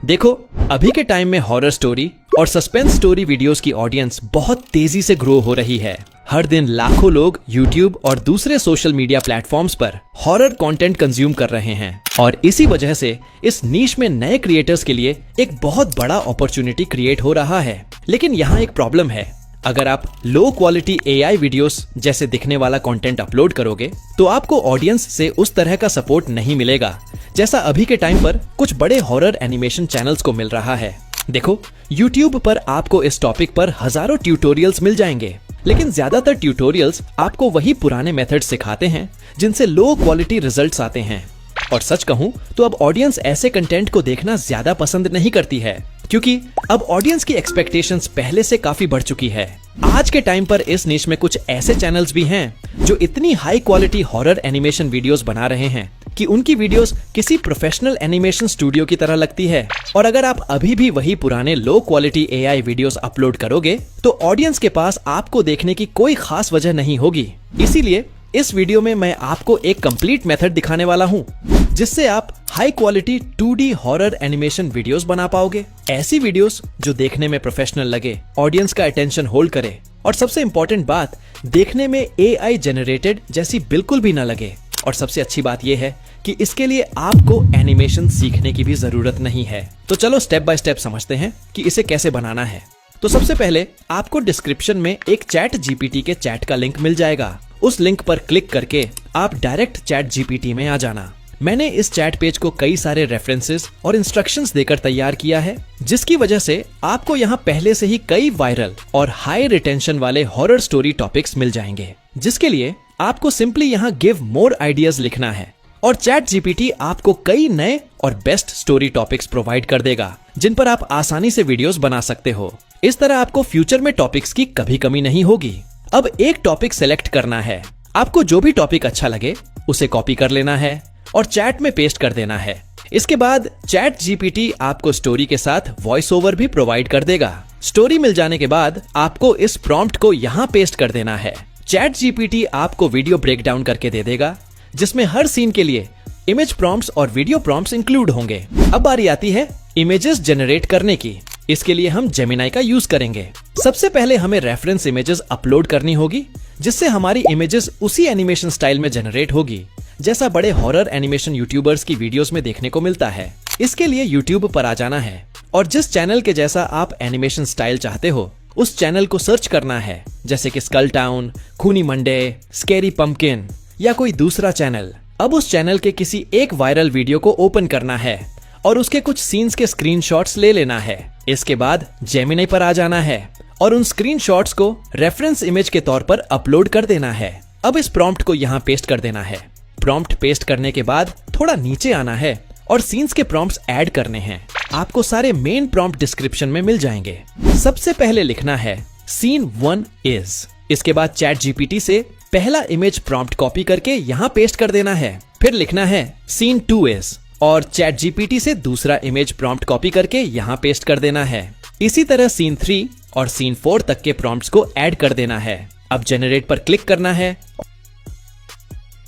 देखो, अभी के टाइम में हॉरर स्टोरी और सस्पेंस स्टोरी वीडियोस की ऑडियंस बहुत तेजी से ग्रो हो रही है। हर दिन लाखों लोग YouTube और दूसरे सोशल मीडिया प्लेटफॉर्म्स पर हॉरर कंटेंट कंज्यूम कर रहे हैं और इसी वजह से इस नीश में नए क्रिएटर्स के लिए एक बहुत बड़ा अपॉर्चुनिटी क्रिएट हो रहा है। लेकिन यहाँ एक प्रॉब्लम है, अगर आप लो क्वालिटी AI वीडियोस जैसे दिखने वाला कंटेंट अपलोड करोगे तो आपको ऑडियंस से उस तरह का सपोर्ट नहीं मिलेगा जैसा अभी के टाइम पर कुछ बड़े हॉरर एनिमेशन चैनल्स को मिल रहा है। देखो, YouTube पर आपको इस टॉपिक पर हजारों ट्यूटोरियल्स मिल जाएंगे, लेकिन ज्यादातर ट्यूटोरियल्स आपको वही पुराने मेथड सिखाते हैं जिनसे लो क्वालिटी रिजल्ट्स आते हैं। और सच कहूं तो अब ऑडियंस ऐसे कंटेंट को देखना ज्यादा पसंद नहीं करती है, क्योंकि अब ऑडियंस की एक्सपेक्टेशंस पहले से काफी बढ़ चुकी है। आज के टाइम पर इस निश में कुछ ऐसे चैनल्स भी हैं जो इतनी high quality horror animation videos बना रहे हैं कि उनकी वीडियोस किसी प्रोफेशनल एनिमेशन स्टूडियो की तरह लगती है। और अगर आप अभी भी वही पुराने low quality AI videos upload करोगे तो ऑडियंस के पास आपको देखने की कोई खास वजह नहीं होगी। इसीलिए इस वीडियो में मैं आपको एक कंप्लीट मेथड दिखाने वाला हूँ जिससे आप high quality 2D horror animation videos बना पाओगे। ऐसी वीडियोस जो देखने में प्रोफेशनल लगे, ऑडियंस का अटेंशन होल्ड करे और सबसे इम्पोर्टेंट बात, देखने में AI जनरेटेड जैसी बिल्कुल भी ना लगे। और सबसे अच्छी बात यह है कि इसके लिए आपको एनिमेशन सीखने की भी जरूरत नहीं है। तो चलो स्टेप बाय स्टेप समझते हैं कि इसे कैसे बनाना है। तो सबसे पहले आपको डिस्क्रिप्शन में एक ChatGPT के चैट का लिंक मिल जाएगा। उस लिंक पर क्लिक करके आप डायरेक्ट ChatGPT में आ जाना। मैंने इस चैट पेज को कई सारे रेफरेंसेस और इंस्ट्रक्शंस देकर तैयार किया है, जिसकी वजह से आपको यहाँ पहले से ही कई वायरल और हाई रिटेंशन वाले हॉरर स्टोरी टॉपिक्स मिल जाएंगे, जिसके लिए आपको सिंपली यहाँ गिव मोर आइडियाज लिखना है और ChatGPT आपको कई नए और बेस्ट स्टोरी टॉपिक्स प्रोवाइड कर देगा जिन पर आप आसानी से वीडियोस बना सकते हो। इस तरह आपको फ्यूचर में टॉपिक्स की कभी कमी नहीं होगी। अब एक टॉपिक सेलेक्ट करना है। आपको जो भी टॉपिक अच्छा लगे उसे कॉपी कर लेना है और चैट में पेस्ट कर देना है। इसके बाद ChatGPT आपको स्टोरी के साथ वॉइस ओवर भी प्रोवाइड कर देगा। स्टोरी मिल जाने के बाद आपको इस प्रॉम्प्ट को यहाँ पेस्ट कर देना है। ChatGPT आपको वीडियो ब्रेक डाउन करके दे देगा, जिसमें हर सीन के लिए इमेज प्रॉम्प्ट्स और वीडियो प्रॉम्प्ट्स इंक्लूड होंगे। अब बारी आती है इमेजेस जनरेट करने की। इसके लिए हम जेमिनाई का यूज करेंगे। सबसे पहले हमें रेफरेंस इमेजेस अपलोड करनी होगी, जिससे हमारी इमेजेस उसी एनिमेशन स्टाइल में जनरेट होगी जैसा बड़े हॉरर एनिमेशन यूट्यूबर्स की वीडियोस में देखने को मिलता है। इसके लिए YouTube पर आ जाना है और जिस चैनल के जैसा आप एनिमेशन स्टाइल चाहते हो उस चैनल को सर्च करना है, जैसे कि स्कल टाउन, खूनी मंडे, स्कैरी पंपकिन या कोई दूसरा चैनल। अब उस चैनल के किसी एक वायरल वीडियो को ओपन करना है और उसके कुछ सीन्स के स्क्रीनशॉट्स ले लेना है। इसके बाद जेमिनी पर आ जाना है और उन स्क्रीनशॉट्स को रेफरेंस इमेज के तौर पर अपलोड कर देना है। अब इस प्रॉम्प्ट को यहाँ पेस्ट कर देना है। प्रॉम्प्ट पेस्ट करने के बाद थोड़ा नीचे आना है और सीन्स के प्रॉम्प्ट्स ऐड करने हैं। आपको सारे मेन प्रॉम्प्ट डिस्क्रिप्शन में मिल जाएंगे। सबसे पहले लिखना है सीन 1 इज। इसके बाद ChatGPT से पहला इमेज प्रॉम्प्ट कॉपी करके यहाँ पेस्ट कर देना है। फिर लिखना है सीन 2 इज और ChatGPT से दूसरा इमेज प्रॉम्प्ट कॉपी करके यहाँ पेस्ट कर देना है। इसी तरह सीन 3 और सीन 4 तक के प्रॉम्प्ट्स को ऐड कर देना है। अब जनरेट पर क्लिक करना है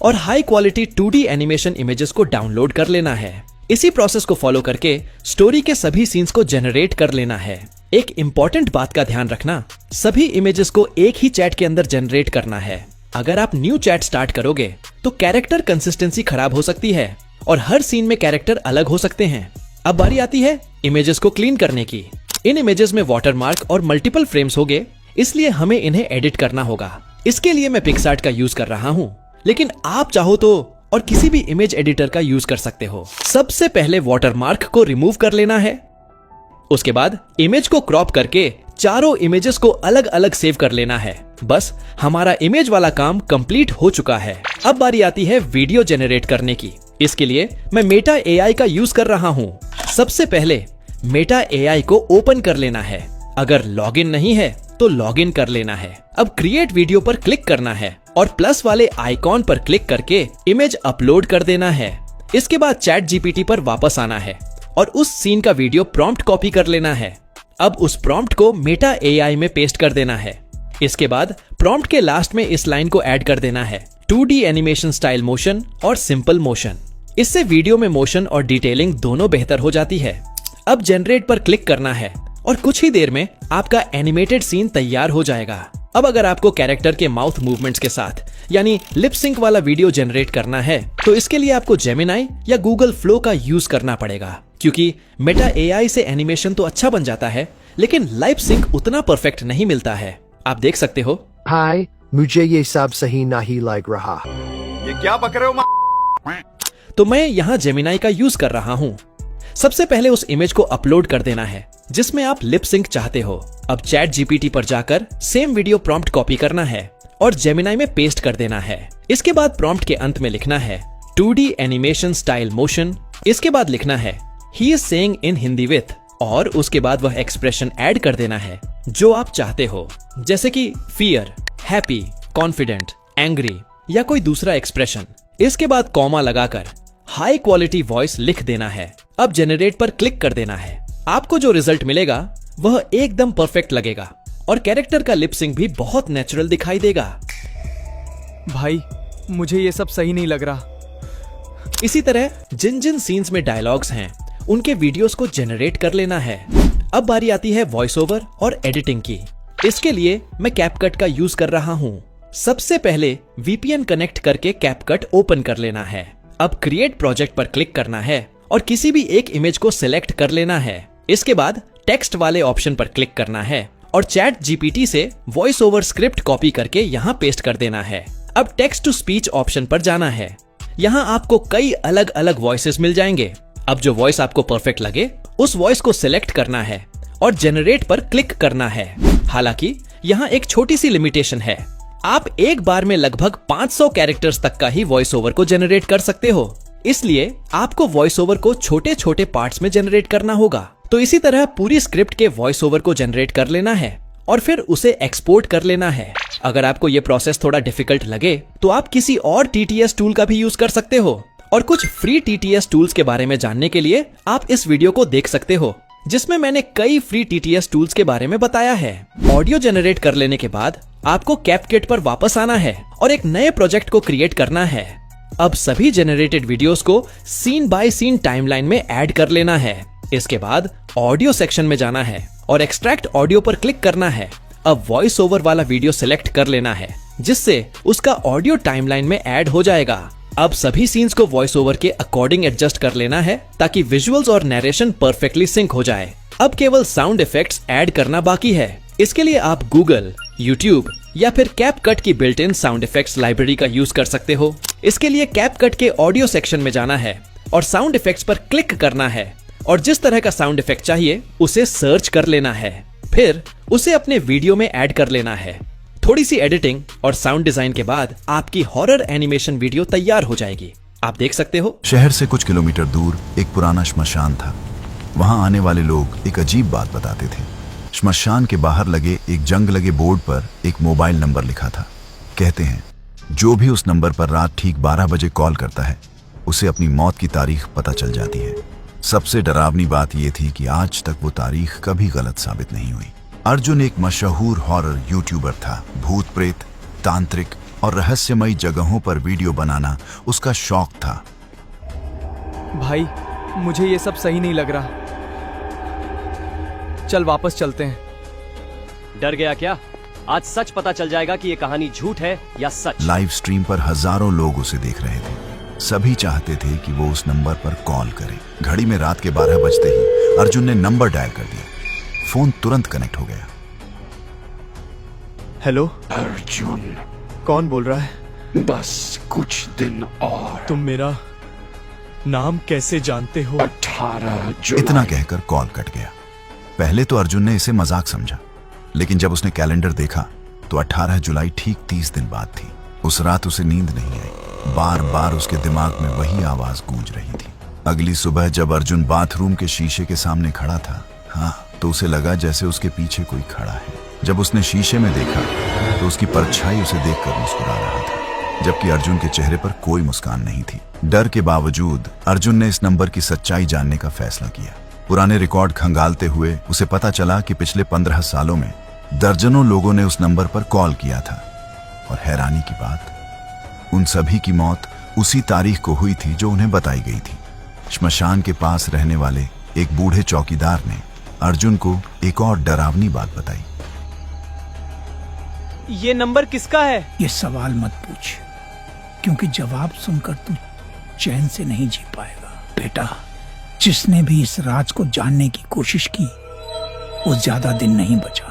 और high quality 2D animation images को डाउनलोड कर लेना है। इसी प्रोसेस को फॉलो करके स्टोरी के सभी सीन्स को जनरेट कर लेना है। एक इंपॉर्टेंट बात का ध्यान रखना, सभी इमेजेस को एक ही चैट के अंदर जनरेट करना है। अगर आप न्यू चैट स्टार्ट करोगे तो कैरेक्टर कंसिस्टेंसी खराब हो सकती है और हर सीन में कैरेक्टर अलग हो सकते हैं। अब बारी आती है इमेजेस को क्लीन करने की। इन इमेजेस में वाटरमार्क और मल्टीपल फ्रेम्स होंगे, इसलिए हमें इन्हें एडिट करना होगा। इसके लिए मैं पिक्सआर्ट का यूज कर रहा हूँ, लेकिन आप चाहो तो और किसी भी इमेज एडिटर का यूज कर सकते हो। सबसे पहले वाटरमार्क को रिमूव कर लेना है। उसके बाद इमेज को क्रॉप करके चारों इमेजेस को अलग अलग सेव कर लेना है। बस हमारा इमेज वाला काम कंप्लीट हो चुका है। अब बारी आती है वीडियो जनरेट करने की। इसके लिए मैं मेटा AI का यूज कर रहा हूँ। सबसे पहले मेटा AI को ओपन कर लेना है। अगर लॉगिन नहीं है तो लॉगिन कर लेना है। अब क्रिएट वीडियो पर क्लिक करना है और प्लस वाले आइकॉन पर क्लिक करके इमेज अपलोड कर देना है। इसके बाद ChatGPT पर वापस आना है और उस सीन का वीडियो प्रॉम्प्ट कॉपी कर लेना है। अब उस प्रॉम्प्ट को मेटा AI में पेस्ट कर देना है। इसके बाद प्रॉम्प्ट के लास्ट में इस लाइन को ऐड कर देना है, 2D एनिमेशन स्टाइल मोशन और सिंपल मोशन। इससे वीडियो में मोशन और डिटेलिंग दोनों बेहतर हो जाती है। अब जनरेट पर क्लिक करना है और कुछ ही देर में आपका एनिमेटेड सीन तैयार हो जाएगा। अब अगर आपको कैरेक्टर के माउथ मूवमेंट्स के साथ यानी लिप सिंक वाला वीडियो जनरेट करना है तो इसके लिए आपको जेमिनाई या गूगल फ्लो का यूज करना पड़ेगा, क्योंकि मेटा एआई से एनिमेशन तो अच्छा बन जाता है लेकिन लिप सिंक उतना परफेक्ट नहीं मिलता है। आप देख सकते हो। हाय, मुझे ये सब सही नहीं लग रहा। ये क्या बक रहे हो? तो मैं यहाँ जेमिनाई का यूज कर रहा हूँ। सबसे पहले उस इमेज को अपलोड कर देना है जिसमें आप लिप सिंक चाहते हो। अब चैट जीपीटी पर जाकर सेम वीडियो प्रॉम्प्ट कॉपी करना है और जेमिनाई में पेस्ट कर देना है। इसके बाद प्रॉम्प्ट के अंत में लिखना है 2D एनिमेशन स्टाइल मोशन। इसके बाद लिखना है he is saying in Hindi with, और उसके बाद वह एक्सप्रेशन ऐड कर देना है जो आप चाहते हो, जैसे कि फियर, हैप्पी, कॉन्फिडेंट, एंग्री या कोई दूसरा एक्सप्रेशन। इसके बाद कॉमा लगाकर हाई क्वालिटी वॉइस लिख देना है। अब जनरेट पर क्लिक कर देना है। आपको जो रिजल्ट मिलेगा वह एकदम परफेक्ट लगेगा और कैरेक्टर का लिप सिंक भी बहुत नेचुरल दिखाई देगा। भाई, मुझे ये सब सही नहीं लग रहा। इसी तरह जिन जिन सीन्स में डायलॉग्स हैं उनके वीडियोस को जनरेट कर लेना है। अब बारी आती है वॉइस ओवर और एडिटिंग की। इसके लिए मैं कैपकट का यूज कर रहा हूँ। सबसे पहले वीपीएन कनेक्ट करके कैपकट ओपन कर लेना है। अब क्रिएट प्रोजेक्ट पर क्लिक करना है और किसी भी एक इमेज को सिलेक्ट कर लेना है। इसके बाद टेक्स्ट वाले ऑप्शन पर क्लिक करना है और चैट जीपीटी से वॉइस ओवर स्क्रिप्ट कॉपी करके यहाँ पेस्ट कर देना है। अब टेक्स्ट टू स्पीच ऑप्शन पर जाना है। यहाँ आपको कई अलग अलग वॉइसेस मिल जाएंगे। अब जो वॉइस आपको परफेक्ट लगे उस वॉइस को सिलेक्ट करना है और जनरेट पर क्लिक करना है। हालांकि यहाँ एक छोटी सी लिमिटेशन है, आप एक बार में लगभग 500 कैरेक्टर्स तक का ही वॉइस ओवर को जनरेट कर सकते हो, इसलिए आपको वॉइस ओवर को छोटे छोटे पार्ट्स में जनरेट करना होगा। तो इसी तरह पूरी स्क्रिप्ट के वॉइस ओवर को जनरेट कर लेना है और फिर उसे एक्सपोर्ट कर लेना है। अगर आपको ये प्रोसेस थोड़ा डिफिकल्ट लगे तो आप किसी और टीटीएस टूल का भी यूज कर सकते हो, और कुछ फ्री टीटीएस टूल्स के बारे में जानने के लिए आप इस वीडियो को देख सकते हो जिसमें मैंने कई फ्री टीटीएस टूल्स के बारे में बताया है। ऑडियो जनरेट कर लेने के बाद आपको कैपकट पर वापस आना है और एक नए प्रोजेक्ट को क्रिएट करना है। अब सभी जनरेटेड वीडियोस को सीन बाय सीन टाइमलाइन में ऐड कर लेना है। इसके बाद ऑडियो सेक्शन में जाना है और एक्सट्रैक्ट ऑडियो पर क्लिक करना है। अब वॉइस ओवर वाला वीडियो सिलेक्ट कर लेना है जिससे उसका ऑडियो टाइमलाइन में ऐड हो जाएगा। अब सभी सीन्स को वॉइस ओवर के अकॉर्डिंग एडजस्ट कर लेना है ताकि विजुअल्स और नरेशन परफेक्टली सिंक हो जाए। अब केवल साउंड इफेक्ट्स ऐड करना बाकी है। इसके लिए आप गूगल, यूट्यूब या फिर कैपकट की built in sound effects library का यूज कर सकते हो। इसके लिए कैपकट के ऑडियो सेक्शन में जाना है और साउंड इफेक्ट्स पर क्लिक करना है और जिस तरह का साउंड इफेक्ट चाहिए उसे सर्च कर लेना है, फिर उसे अपने वीडियो में ऐड कर लेना है। थोड़ी सी एडिटिंग और साउंड डिजाइन के बाद आपकी हॉरर एनिमेशन वीडियो तैयार हो जाएगी। आप देख सकते हो। शहर से कुछ किलोमीटर दूर एक पुराना श्मशान था। वहां आने वाले लोग एक अजीब बात बताते थे। श्मशान के बाहर लगे एक जंग लगे बोर्ड पर एक मोबाइल नंबर लिखा था। कहते हैं जो भी उस नंबर पर रात ठीक 12 बजे कॉल करता है उसे अपनी मौत की तारीख पता चल जाती है। सबसे डरावनी बात यह थी कि आज तक वो तारीख कभी गलत साबित नहीं हुई। अर्जुन एक मशहूर हॉरर यूट्यूबर था। भूत प्रेत, तांत्रिक और रहस्यमयी जगहों पर वीडियो बनाना उसका शौक था। भाई, मुझे ये सब सही नहीं लग रहा। चल वापस चलते हैं। डर गया क्या? आज सच पता चल जाएगा कि ये कहानी झूठ है या सच। लाइव स्ट्रीम पर हजारों लोग उसे देख रहे थे। सभी चाहते थे कि वो उस नंबर पर कॉल करे। घड़ी में रात के 12 बजते ही अर्जुन ने नंबर डायल कर दिया। फोन तुरंत कनेक्ट हो गया। हेलो अर्जुन, कौन बोल रहा है? बस कुछ दिन और। तुम मेरा नाम कैसे जानते हो? 18 जुलाई। इतना कहकर कॉल कट गया। पहले तो अर्जुन ने इसे मजाक समझा, लेकिन जब उसने कैलेंडर देखा तो 18 जुलाई ठीक 30 दिन बाद थी। उस रात उसे नींद नहीं आई। बार बार उसके दिमाग में वही आवाज गूंज रही थी। अगली सुबह जब अर्जुन बाथरूम के शीशे के सामने खड़ा था, तो उसे लगा जैसे उसके पीछे कोई खड़ा है। जब उसने शीशे में देखा तो उसकी परछाई उसे देखकर मुस्कुरा रहा था, जबकि अर्जुन के चेहरे पर कोई मुस्कान नहीं थी। डर के बावजूद अर्जुन ने इस नंबर की सच्चाई जानने का फैसला किया। पुराने रिकॉर्ड खंगालते हुए उसे पता चला कि पिछले 15 सालों में दर्जनों लोगों ने उस नंबर पर कॉल किया था, और हैरानी की बात, उन सभी की मौत उसी तारीख को हुई थी जो उन्हें बताई गई थी। श्मशान के पास रहने वाले एक बूढ़े चौकीदार ने अर्जुन को एक और डरावनी बात बताई। ये नंबर किसका है? ये सवाल मत पूछ, क्योंकि जवाब सुनकर तू चैन से नहीं जी पाएगा। बेटा, जिसने भी इस राज को जानने की कोशिश की वो ज्यादा दिन नहीं बचा।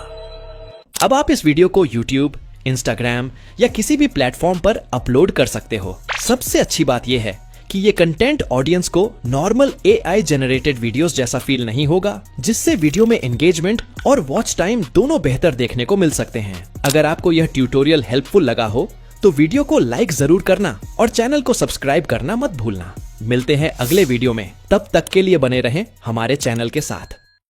अब आप इस वीडियो को YouTube, Instagram या किसी भी प्लेटफॉर्म पर अपलोड कर सकते हो। सबसे अच्छी बात यह है कि ये कंटेंट ऑडियंस को नॉर्मल AI जनरेटेड वीडियोस जैसा फील नहीं होगा, जिससे वीडियो में एंगेजमेंट और वॉच टाइम दोनों बेहतर देखने को मिल सकते हैं। अगर आपको यह ट्यूटोरियल हेल्पफुल लगा हो तो वीडियो को लाइक जरूर करना और चैनल को सब्सक्राइब करना मत भूलना। मिलते हैं अगले वीडियो में, तब तक के लिए बने रहें हमारे चैनल के साथ।